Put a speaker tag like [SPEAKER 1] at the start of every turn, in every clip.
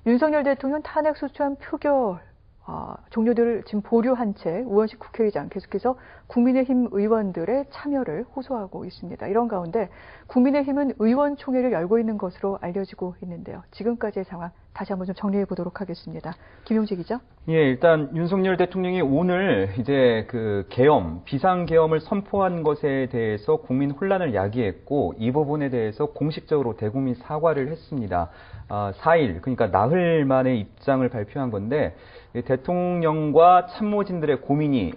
[SPEAKER 1] 윤석열 대통령 탄핵 소추안 표결 종료들을 지금 보류한 채 우원식 국회의장 계속해서 국민의힘 의원들의 참여를 호소하고 있습니다. 이런 가운데 국민의힘은 의원총회를 열고 있는 것으로 알려지고 있는데요. 지금까지의 상황 다시 한번 좀 정리해 보도록 하겠습니다. 김용재 기자.
[SPEAKER 2] 예, 일단 윤석열 대통령이 오늘 이제 그 계엄, 비상계엄을 선포한 것에 대해서 국민 혼란을 야기했고 이 부분에 대해서 공식적으로 대국민 사과를 했습니다. 4일, 그러니까 나흘 만에 입장을 발표한 건데 대통령과 참모진들의 고민이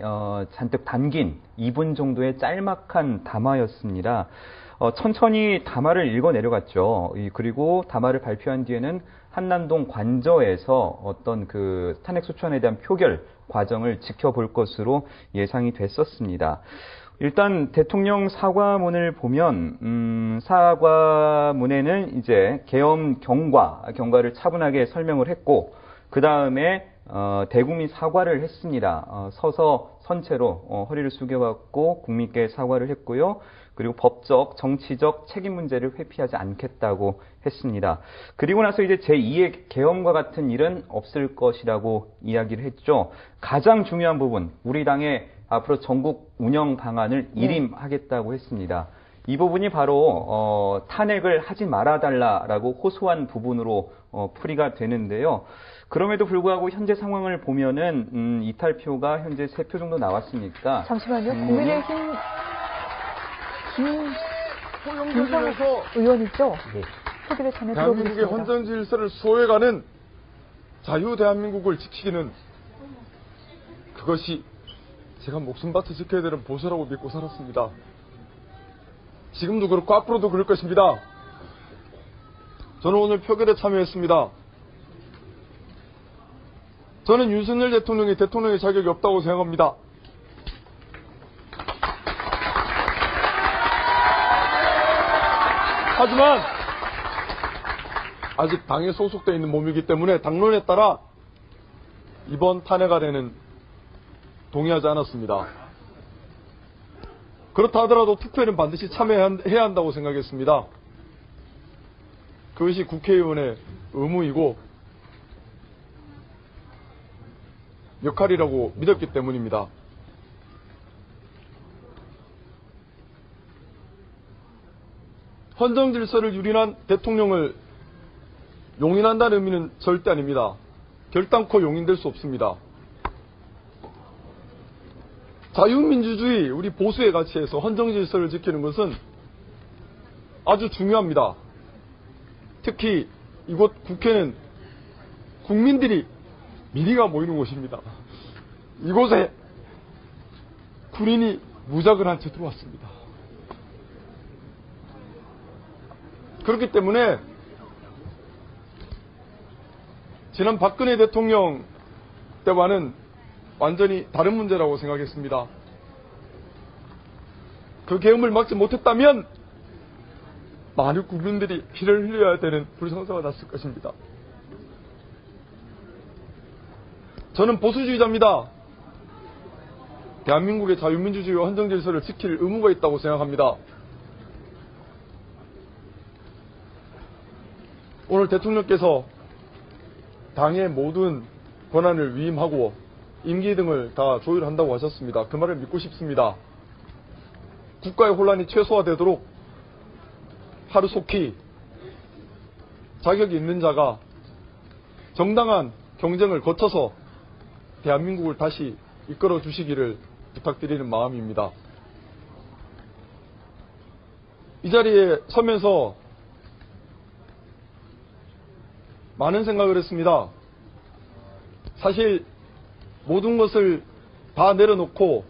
[SPEAKER 2] 잔뜩 담긴 2분 정도의 짤막한 담화였습니다. 천천히 담화를 읽어 내려갔죠. 그리고 담화를 발표한 뒤에는 한남동 관저에서 어떤 그 탄핵 소추안에 대한 표결 과정을 지켜볼 것으로 예상이 됐었습니다. 일단 대통령 사과문을 보면 사과문에는 이제 계엄 경과를 차분하게 설명을 했고 그 다음에 대국민 사과를 했습니다. 서서 선체로 허리를 숙여왔고 국민께 사과를 했고요. 그리고 법적, 정치적 책임 문제를 회피하지 않겠다고 했습니다. 그리고 나서 이제 제2의 계엄과 같은 일은 없을 것이라고 이야기를 했죠. 가장 중요한 부분, 우리 당의 앞으로 전국 운영 방안을 일임하겠다고 했습니다. 이 부분이 바로 탄핵을 하지 말아달라라고 호소한 부분으로 풀이가 되는데요. 그럼에도 불구하고 현재 상황을 보면은 이탈표가 현재 3표 정도 나왔으니까.
[SPEAKER 1] 잠시만요. 국민의힘 김상호 의원이죠. 네. 표결에 참여
[SPEAKER 3] 대한민국의
[SPEAKER 1] 들어보겠습니다.
[SPEAKER 3] 헌정 질서를 수호해가는 자유 대한민국을 지키기는 그것이 제가 목숨 바쳐 지켜야 되는 보수라고 믿고 살았습니다. 지금도 그렇고 앞으로도 그럴 것입니다. 저는 오늘 표결에 참여했습니다. 저는 윤석열 대통령이 대통령의 자격이 없다고 생각합니다. 하지만 아직 당에 소속되어 있는 몸이기 때문에 당론에 따라 이번 탄핵안에는 동의하지 않았습니다. 그렇다 하더라도 투표에는 반드시 참여해야 한다고 생각했습니다. 그것이 국회의원의 의무이고 역할이라고 믿었기 때문입니다. 헌정 질서를 유린한 대통령을 용인한다는 의미는 절대 아닙니다. 결단코 용인될 수 없습니다. 자유민주주의, 우리 보수의 가치에서 헌정 질서를 지키는 것은 아주 중요합니다. 특히 이곳 국회는 국민들이 민의가 모이는 곳입니다. 이곳에 군인이 무작을 한 채 들어왔습니다. 그렇기 때문에 지난 박근혜 대통령 때와는 완전히 다른 문제라고 생각했습니다. 그 계엄을 막지 못했다면 많은 국민들이 피를 흘려야 되는 불상사가 났을 것입니다. 저는 보수주의자입니다. 대한민국의 자유민주주의와 헌정질서를 지킬 의무가 있다고 생각합니다. 오늘 대통령께서 당의 모든 권한을 위임하고 임기 등을 다 조율한다고 하셨습니다. 그 말을 믿고 싶습니다. 국가의 혼란이 최소화되도록 하루속히 자격이 있는 자가 정당한 경쟁을 거쳐서 대한민국을 다시 이끌어 주시기를 부탁드리는 마음입니다. 이 자리에 서면서 많은 생각을 했습니다. 사실 모든 것을 다 내려놓고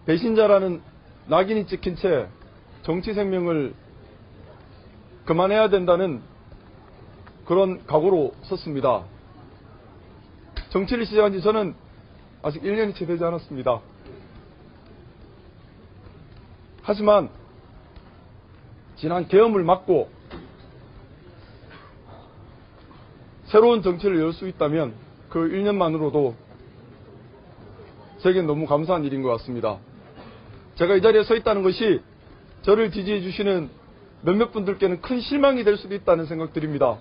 [SPEAKER 3] 배신자라는 낙인이 찍힌 채 정치 생명을 그만해야 된다는 그런 각오로 섰습니다. 정치를 시작한 지 저는 아직 1년이 채 되지 않았습니다. 하지만 지난 계엄을 막고 새로운 정치를 열 수 있다면 그 1년만으로도 제겐 너무 감사한 일인 것 같습니다. 제가 이 자리에 서 있다는 것이 저를 지지해 주시는 몇몇 분들께는 큰 실망이 될 수도 있다는 생각 드립니다.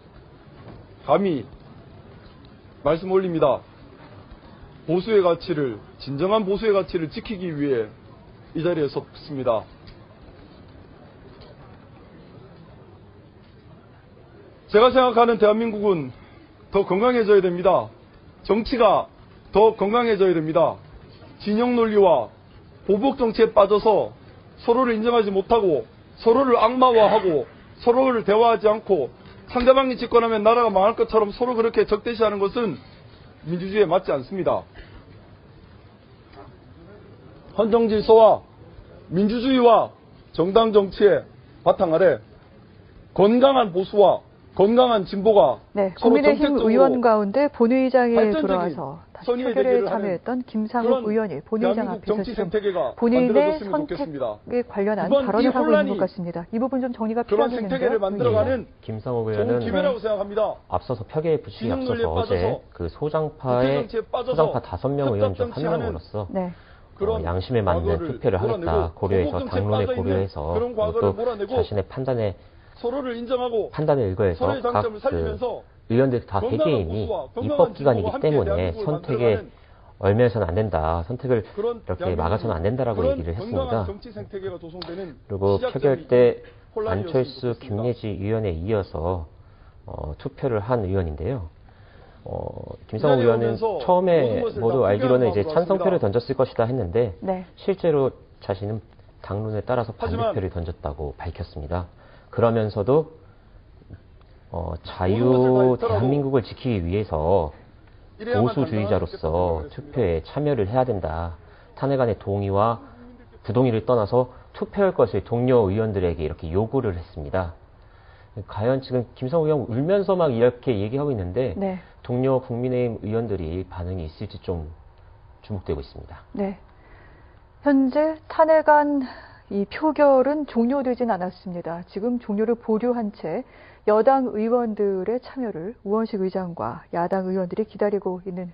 [SPEAKER 3] 감히 말씀 올립니다. 보수의 가치를, 진정한 보수의 가치를 지키기 위해 이 자리에 섰습니다. 제가 생각하는 대한민국은 더 건강해져야 됩니다. 정치가 더 건강해져야 됩니다. 진영 논리와 보복 정치에 빠져서 서로를 인정하지 못하고 서로를 악마화하고 서로를 대화하지 않고 상대방이 집권하면 나라가 망할 것처럼 서로 그렇게 적대시하는 것은 민주주의에 맞지 않습니다. 헌정 질서와 민주주의와 정당 정치의 바탕 아래 건강한 보수와 건강한 진보가
[SPEAKER 1] 네,
[SPEAKER 3] 서로
[SPEAKER 1] 국민의힘
[SPEAKER 3] 정책적으로
[SPEAKER 1] 의원 가운데 본회의장에
[SPEAKER 3] 발전적인
[SPEAKER 1] 들어와서 다시
[SPEAKER 3] 선의의
[SPEAKER 1] 표결에
[SPEAKER 3] 대결을
[SPEAKER 1] 참여했던 김상욱
[SPEAKER 3] 그런
[SPEAKER 1] 의원이 본회의장
[SPEAKER 3] 대한민국
[SPEAKER 1] 앞에서
[SPEAKER 3] 정치
[SPEAKER 1] 지금
[SPEAKER 3] 생태계가
[SPEAKER 1] 본인의
[SPEAKER 3] 만들어졌으면 좋겠습니다.
[SPEAKER 1] 선택에 관련한
[SPEAKER 3] 이번 이
[SPEAKER 1] 발언을 하고 있는
[SPEAKER 3] 혼란이
[SPEAKER 1] 것 같습니다. 이 부분 좀 정리가
[SPEAKER 3] 그런
[SPEAKER 1] 필요하겠는데요.
[SPEAKER 3] 생태계를 만들어가는
[SPEAKER 4] 김상욱
[SPEAKER 3] 좋은
[SPEAKER 4] 의원은
[SPEAKER 3] 기회라고 생각합니다.
[SPEAKER 4] 앞서서 표결에 붙이기
[SPEAKER 3] 진영 논리에
[SPEAKER 4] 앞서서 어제
[SPEAKER 3] 빠져서
[SPEAKER 4] 그
[SPEAKER 3] 국회
[SPEAKER 4] 소장파
[SPEAKER 3] 정치에 빠져서
[SPEAKER 4] 5명 의원 중 한
[SPEAKER 3] 협답정치하는
[SPEAKER 4] 명으로서
[SPEAKER 1] 네.
[SPEAKER 3] 그런
[SPEAKER 4] 양심에 맞는
[SPEAKER 3] 과거를
[SPEAKER 4] 투표를 하겠다
[SPEAKER 3] 몰아내고
[SPEAKER 4] 고려해서
[SPEAKER 3] 보복 정치에
[SPEAKER 4] 당론에
[SPEAKER 3] 빠져있는
[SPEAKER 4] 고려해서
[SPEAKER 3] 그런 과거를
[SPEAKER 4] 또
[SPEAKER 3] 몰아내고
[SPEAKER 4] 자신의 판단에 의거해서
[SPEAKER 3] 서로의
[SPEAKER 4] 각
[SPEAKER 3] 장점을
[SPEAKER 4] 그
[SPEAKER 3] 살리면서
[SPEAKER 4] 의원들 다
[SPEAKER 3] 건강한
[SPEAKER 4] 개개인이
[SPEAKER 3] 보수와 건강한
[SPEAKER 4] 입법기관이기
[SPEAKER 3] 진보와 함께
[SPEAKER 4] 때문에
[SPEAKER 3] 대한민국을
[SPEAKER 4] 선택에
[SPEAKER 3] 만들어가는
[SPEAKER 4] 얼매서는 안 된다. 선택을
[SPEAKER 3] 그런
[SPEAKER 4] 이렇게 막아서는 안 된다라고
[SPEAKER 3] 그런
[SPEAKER 4] 얘기를
[SPEAKER 3] 건강한
[SPEAKER 4] 했습니다.
[SPEAKER 3] 정치 생태계가 조성되는
[SPEAKER 4] 그리고
[SPEAKER 3] 시작점이
[SPEAKER 4] 표결 때
[SPEAKER 3] 혼란이었으면
[SPEAKER 4] 안철수,
[SPEAKER 3] 좋겠습니다.
[SPEAKER 4] 김예지 의원에 이어서 투표를 한 의원인데요. 김상욱 의원은
[SPEAKER 3] 오면서 모든
[SPEAKER 4] 처음에
[SPEAKER 3] 것을
[SPEAKER 4] 모두
[SPEAKER 3] 다
[SPEAKER 4] 알기로는 이제
[SPEAKER 3] 포기하는
[SPEAKER 4] 찬성표를
[SPEAKER 3] 마음으로
[SPEAKER 4] 던졌을 것이다 했는데
[SPEAKER 1] 네.
[SPEAKER 4] 실제로 자신은 당론에 따라서
[SPEAKER 3] 하지만
[SPEAKER 4] 반대표를 던졌다고 밝혔습니다. 그러면서도
[SPEAKER 3] 모든 것을 다
[SPEAKER 4] 자유
[SPEAKER 3] 잃더라도
[SPEAKER 4] 대한민국을 지키기 위해서
[SPEAKER 3] 이래야만
[SPEAKER 4] 보수주의자로서
[SPEAKER 3] 당당하겠다고
[SPEAKER 4] 투표에 참여를 해야 된다. 탄핵안의 동의와 부동의를 떠나서 투표할 것을 동료 의원들에게 이렇게 요구를 했습니다. 과연 지금 김상욱 의원 울면서 막 이렇게 얘기하고 있는데
[SPEAKER 1] 네.
[SPEAKER 4] 동료 국민의힘 의원들이 반응이 있을지 좀 주목되고 있습니다.
[SPEAKER 1] 네. 현재 탄핵안 이 표결은 종료되진 않았습니다. 지금 종료를 보류한 채 여당 의원들의 참여를 우원식 의장과 야당 의원들이 기다리고 있는